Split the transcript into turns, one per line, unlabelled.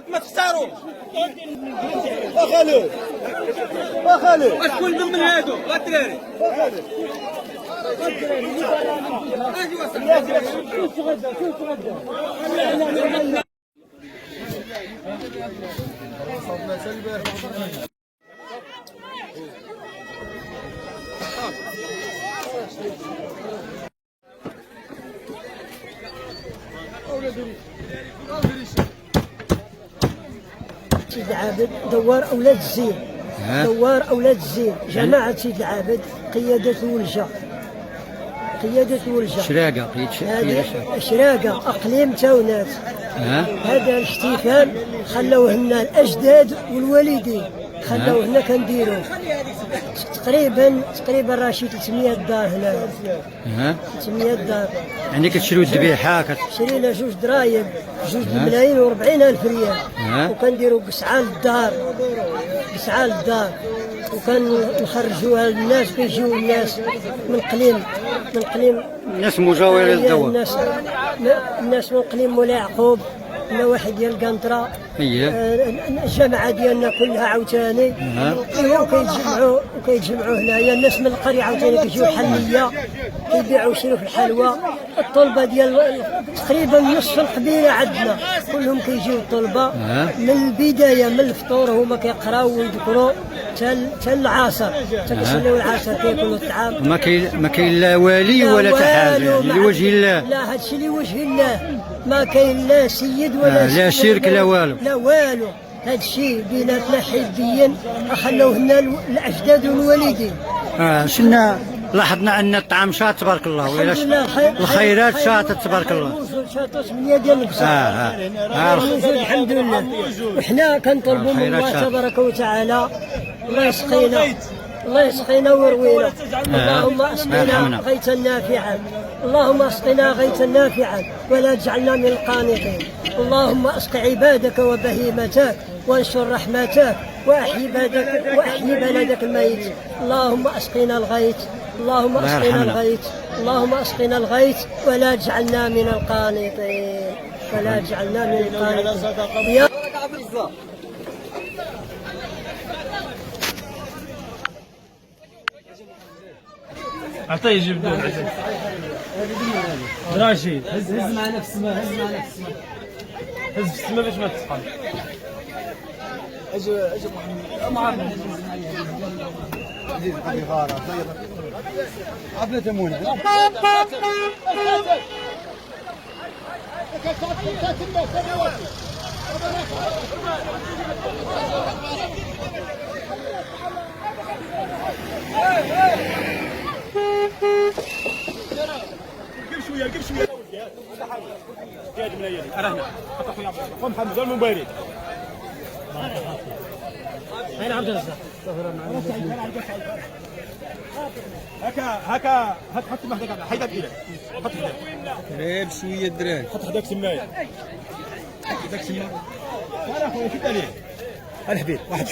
ما تختاروا وخلو شكون من هادو الدراري
سيد العابد دوار أولاد الزين، دوار أولاد الزين، جماعة سيد العابد، قيادة ولجة،
شراقة
شراقة أقليم تاونات. هذا الاحتفال خلوه لنا الأجداد والوالدين، خلوه لنا كنديروه تقريبا راه شي 300 دار هنا. 300 دار.
يعني كتشريو الذبيحة
شرينا 2 دراهم، 2 ملايين و40 ألف ريال، وكنديروا قسعة للدار، وكنخرجوها للناس، كيجيو الناس من قليم
الناس مجاورين للدوار،
الناس من قليم مولاي يعقوب، النواحي ديال القنطرة، الجامعة ديالنا كلها عاوتاني، وكيتجمعوا هنايا الناس من القرية عاوتاني كيجيو حلية كيبيعوا ويشريو في الحلوى. الطلبة ديال تقريبا نصف القبيلة عندنا كلهم كيجيو الطلبة من البداية، من الفطور هما كيقراو ويذكروا حتى العصر، حتى كيصليو العصر كياكلوا الطعام.
ما كاين لا والي ولا حتى حاجة يعني لوجه الله.
لا هادشي لوجه الله، ما كاين لا سيد ولا
لا شرك لا والو.
هذا الشيء بيناتنا حزبيا خلوه لنا الاجداد والوالدين.
شنا لاحظنا ان الطعام شاط تبارك الله، ولا الخيرات شاطت تبارك الله.
شاطت 8 ديال البصر. الحمد لله. وحنا كنطلبوا من الله تبارك وتعالى الله يسقينا ويروينا. اللهم اسقنا غيثا نافعا، اللهم اسقنا غيثا نافعا ولا تجعلنا من القانطين. اللهم اسق عبادك وبهيمتك وانشر رحمتك واحيي بلدك الميت. اللهم اسقنا الغيث، اللهم اسقنا الغيث ولا تجعلنا من القانطين،
عطيه يجيب دول راشد. هز معنا في السماء، هز في السماء باش ما تسقط. اجي محمد عزيز حبي غاره عبله تمونه قف شويه زياد مليان انا حط اخويا عبد الله محمد المبارك اين عبد الرزاق هكا حط محدك حيدك ايدك حط قريب شويه الدراري حط حداك سمايه انا اخويا شد عليه الحبيب واحد